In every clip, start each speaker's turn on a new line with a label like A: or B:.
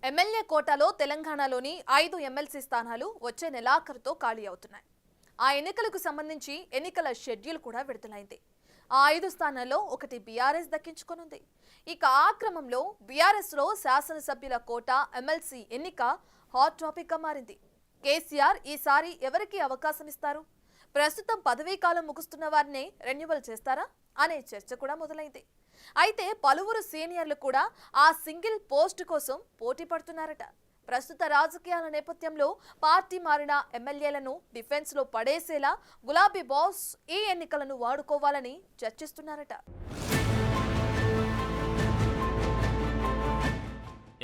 A: MLA కోటాలో తెలంగాణలోని 5 MLC స్థానాలు వచ్చే నెలాఖరుతో ఖాళీ అవుతున్నాయి. ఆ ఎన్నికలకు సంబంధించి ఎన్నికల షెడ్యూల్ కూడా విడుదలైంది. ఆ 5 స్థానాల్లో ఒకటి బీఆర్ఎస్ దక్కించుకొనుంది. ఇక ఆ క్రమంలో బీఆర్ఎస్ లో శాసనసభ్యుల కోటా ఎమ్మెల్సీ ఎన్నిక హాట్ టాపిక్ గా మారింది. కేసీఆర్ ఈసారి ఎవరికి అవకాశం ఇస్తారు? ప్రస్తుతం పదవీ కాలం ముగుస్తున్న వారినే రెన్యువల్ చేస్తారా అనే చర్చ కూడా మొదలైంది. అయితే పలువురు సీనియర్లు కూడా ఆ సింగిల్ పోస్ట్ కోసం పోటీ పడుతున్నారట. ప్రస్తుత రాజకీయాల నేపథ్యంలో పార్టీ మారిన ఎమ్మెల్యేలను డిఫెన్స్ లో పడేసేలా గులాబీ బాస్ ఈ ఎన్నికలను వాడుకోవాలని చర్చిస్తున్నారట.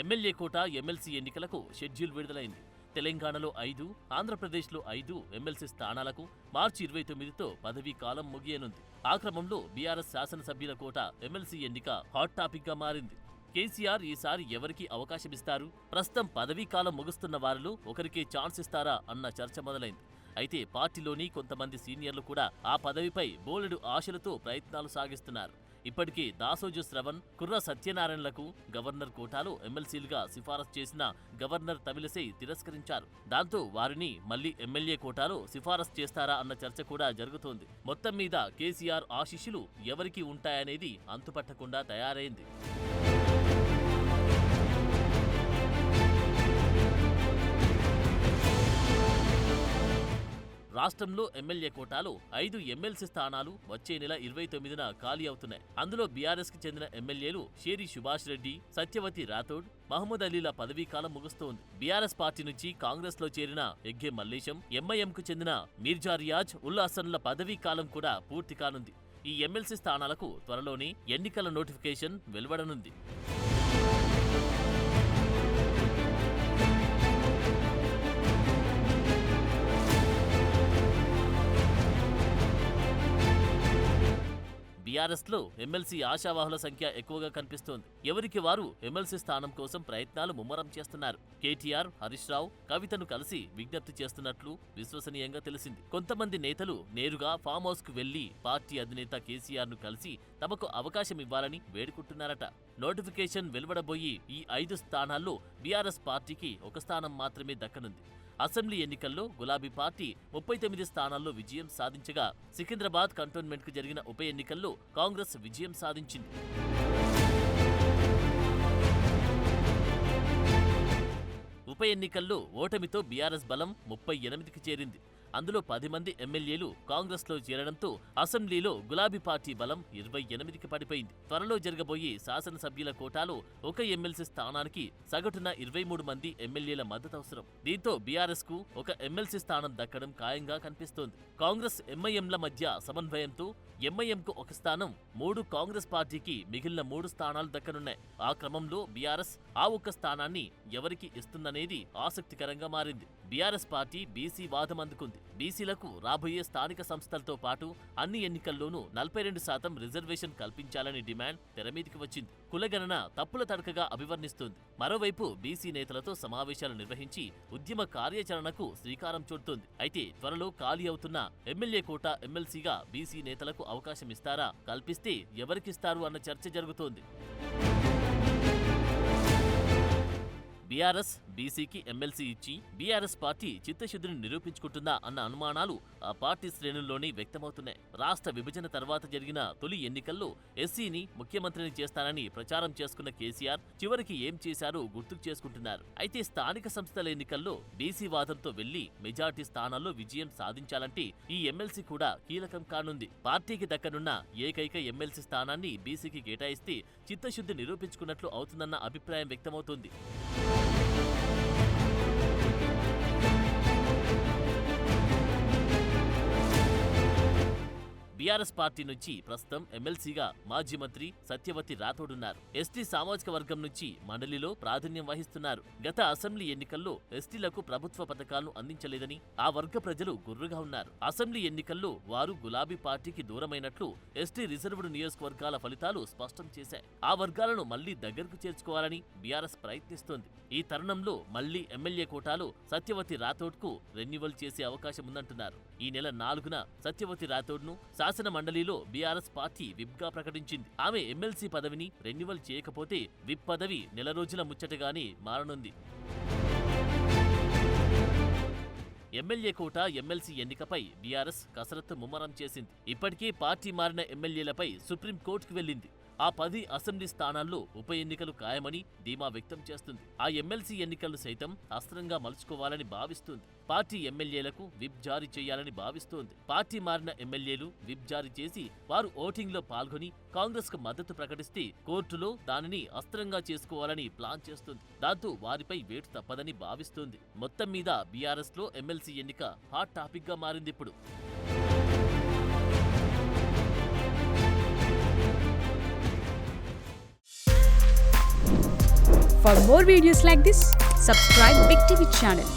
B: ఎమ్మెల్యే కోట ఎమ్మెల్సీ ఎన్నికలకు షెడ్యూల్ విడుదలైంది. తెలంగాణలో 5, ఆంధ్రప్రదేశ్లో 5 ఎమ్మెల్సీ స్థానాలకు మార్చి 29తో పదవీ కాలం ముగియనుంది. ఆ క్రమంలో బీఆర్ఎస్ శాసనసభ్యుల కోట ఎమ్మెల్సీ ఎన్నిక హాట్ టాపిక్ గా మారింది. కేసీఆర్ ఈసారి ఎవరికి అవకాశమిస్తారు? ప్రస్తుతం పదవీ కాలం ముగుస్తున్న వారిలో ఒకరికే ఛాన్స్ ఇస్తారా అన్న చర్చ మొదలైంది. అయితే పార్టీలోని కొంతమంది సీనియర్లు కూడా ఆ పదవిపై బోలెడు ఆశలతో ప్రయత్నాలు సాగిస్తున్నారు. ఇప్పటికే దాసోజు శ్రవణ్, కుర్ర సత్యనారాయణలకు గవర్నర్ కోటాలో ఎమ్మెల్సీలుగా సిఫారసు చేసిన గవర్నర్ తమిళిసై తిరస్కరించారు. దాంతో వారిని మళ్లీ ఎమ్మెల్యే కోటాలో సిఫారసు చేస్తారా అన్న చర్చ కూడా జరుగుతోంది. మొత్తం మీద కేసీఆర్ ఆశీస్సులు ఎవరికి ఉంటాయనేది అంతుపట్టకుండా తయారైంది. రాష్ట్రంలో ఎమ్మెల్యే కోటాలో 5 ఎమ్మెల్సీ స్థానాలు వచ్చే నెల 29న ఖాళీ అవుతున్నాయి. అందులో బీఆర్ఎస్ కి చెందిన ఎమ్మెల్యేలు షేరి సుభాష్ రెడ్డి, సత్యవతి రాథోడ్, మహమూద్ అలీల పదవీ కాలం ముగుస్తోంది. బీఆర్ఎస్ పార్టీ నుంచి కాంగ్రెస్ లో చేరిన ఎగ్గే మల్లేశం, ఎంఐఎంకు చెందిన మీర్జా రియాజ్ ఉల్ హసన్ల పదవీ కాలం కూడా పూర్తి కానుంది. ఈ ఎమ్మెల్సీ స్థానాలకు త్వరలోనే ఎన్నికల నోటిఫికేషన్ వెలువడనుంది. బీఆర్ఎస్ లో ఎమ్మెల్సీ ఆశావాహుల సంఖ్య ఎక్కువగా కనిపిస్తోంది. ఎవరికి వారు ఎమ్మెల్సీ స్థానం కోసం ప్రయత్నాలు ముమ్మరం చేస్తున్నారు. కేటీఆర్, హరీష్ రావు, కవితను కలిసి విజ్ఞప్తి చేస్తున్నట్లు విశ్వసనీయంగా తెలిసింది. కొంతమంది నేతలు నేరుగా ఫామ్ హౌస్ కు వెళ్లి పార్టీ అధినేత కేసీఆర్ ను కలిసి తమకు అవకాశం ఇవ్వాలని వేడుకుంటున్నారట. నోటిఫికేషన్ వెలువడబోయి ఈ 5 స్థానాల్లో బీఆర్ఎస్ పార్టీకి ఒక స్థానం మాత్రమే దక్కనుంది. అసెంబ్లీ ఎన్నికల్లో గులాబీ పార్టీ 39 స్థానాల్లో విజయం సాధించగా సికింద్రాబాద్ కంటోన్మెంట్ కు జరిగిన ఉప ఎన్నికల్లో కాంగ్రెస్ విజయం సాధించింది. ఉప ఎన్నికల్లో ఓటమితో బీఆర్ఎస్ బలం 38కి చేరింది. అందులో 10 మంది ఎమ్మెల్యేలు కాంగ్రెస్ లో చేరడంతో అసెంబ్లీలో గులాబీ పార్టీ బలం 28కి పడిపోయింది. త్వరలో జరగబోయే శాసనసభ్యుల కోటాలో ఒక ఎమ్మెల్సీ స్థానానికి సగటున 23 మంది ఎమ్మెల్యేల మద్దతు అవసరం. దీంతో బీఆర్ఎస్ కు ఒక ఎమ్మెల్సీ స్థానం దక్కడం ఖాయంగా కనిపిస్తోంది. కాంగ్రెస్ ఎంఐఎంల మధ్య సమన్వయంతో ఎంఐఎంకు ఒక స్థానం, 3 కాంగ్రెస్ పార్టీకి మిగిలిన 3 స్థానాలు దక్కనున్నాయి. ఆ క్రమంలో బీఆర్ఎస్ ఆ ఒక్క స్థానాన్ని ఎవరికి ఇస్తుందనేది ఆసక్తికరంగా మారింది. బీఆర్ఎస్ పార్టీ బీసీ వాదం అందుకుంది. బీసీలకు రాబోయే స్థానిక సంస్థలతో పాటు అన్ని ఎన్నికల్లోనూ 42% రిజర్వేషన్ కల్పించాలని డిమాండ్ తెరమీదికి వచ్చింది. కులగణన తప్పుల తడకగా అభివర్ణిస్తోంది. మరోవైపు బీసీ నేతలతో సమావేశాలు నిర్వహించి ఉద్యమ కార్యాచరణకు శ్రీకారం చుడుతోంది. అయితే త్వరలో ఖాళీ అవుతున్న ఎమ్మెల్యే కోటా ఎమ్మెల్సీగా బీసీ నేతలకు అవకాశం ఇస్తారా? కల్పిస్తే ఎవరికిస్తారు అన్న చర్చ జరుగుతోంది. బీఆర్ఎస్ బీసీకి ఎమ్మెల్సీ ఇచ్చి బీఆర్ఎస్ పార్టీ చిత్తశుద్ధిని నిరూపించుకుంటుందా అన్న అనుమానాలు ఆ పార్టీ శ్రేణుల్లోనే వ్యక్తమవుతున్నాయి. రాష్ట్ర విభజన తర్వాత జరిగిన తొలి ఎన్నికల్లో ఎస్సీని ముఖ్యమంత్రిని చేస్తానని ప్రచారం చేసుకున్న కేసీఆర్ చివరికి ఏం చేశారో గుర్తుకు చేసుకుంటున్నారు. అయితే స్థానిక సంస్థల ఎన్నికల్లో బీసీ వాదంతో వెళ్లి మెజార్టీ స్థానాల్లో విజయం సాధించాలంటే ఈ ఎమ్మెల్సీ కూడా కీలకం కానుంది. పార్టీకి దక్కనున్న ఏకైక ఎమ్మెల్సీ స్థానాన్ని బీసీకి కేటాయిస్తే చిత్తశుద్ధి నిరూపించుకున్నట్లు అవుతుందన్న అభిప్రాయం వ్యక్తమవుతోంది. బీఆర్ఎస్ పార్టీ నుంచి ప్రస్తుతం ఎమ్మెల్సీగా మాజీ మంత్రి సత్యవతి రాథోడ్ ఉన్నారు. ఎస్టీ సామాజిక వర్గం నుంచి మండలిలో ప్రాధాన్యం వహిస్తున్నారు. గత అసెంబ్లీ ఎన్నికల్లో ఎస్టీలకు ప్రభుత్వ పథకాలను అందించలేదని ఆ వర్గ ప్రజలు గుర్రుగా ఉన్నారు. అసెంబ్లీ ఎన్నికల్లో వారు గులాబీ పార్టీకి దూరమైనట్లు ఎస్టీ రిజర్వ్డ్ నియోజకవర్గాల ఫలితాలు స్పష్టం చేశాయి. ఆ వర్గాలను మళ్లీ దగ్గరకు చేర్చుకోవాలని బీఆర్ఎస్ ప్రయత్నిస్తోంది. ఈ తరుణంలో మళ్లీ ఎమ్మెల్యే కోటాలో సత్యవతి రాథోడ్ కు రెన్యువల్ చేసే అవకాశం ఉందంటున్నారు. ఈ నెల 4న సత్యవతి రాథోడ్ ను శాసన మండలిలో బీఆర్ఎస్ పార్టీ విప్గా ప్రకటించింది. ఆమె ఎమ్మెల్సీ పదవిని రెన్యువల్ చేయకపోతే విప్ పదవి నెల రోజుల ముచ్చటగానే మారనుంది. ఎమ్మెల్యే కోట ఎమ్మెల్సీ ఎన్నికపై బీఆర్ఎస్ కసరత్తు ముమ్మరం చేసింది. ఇప్పటికే పార్టీ మారిన ఎమ్మెల్యేలపై సుప్రీంకోర్టుకు వెళ్లింది. ఆ 10 అసెంబ్లీ స్థానాల్లో ఉప ఎన్నికలు ఖాయమని ధీమా వ్యక్తం చేస్తుంది. ఆ ఎమ్మెల్సీ ఎన్నికలు సైతం అస్త్రంగా మలుచుకోవాలని భావిస్తుంది. పార్టీ ఎమ్మెల్యేలకు విప్ జారీ చేయాలని భావిస్తోంది. పార్టీ మారిన ఎమ్మెల్యేలు విప్ జారీ చేసి వారు ఓటింగ్లో పాల్గొని కాంగ్రెస్కు మద్దతు ప్రకటిస్తే కోర్టులో దానిని అస్త్రంగా చేసుకోవాలని ప్లాన్ చేస్తుంది. దాంతో వారిపై వేటు తప్పదని భావిస్తోంది. మొత్తం మీద బీఆర్ఎస్లో ఎమ్మెల్సీ ఎన్నిక హాట్ టాపిక్గా మారింది ఇప్పుడు.
C: For more videos like this, subscribe Big TV channel.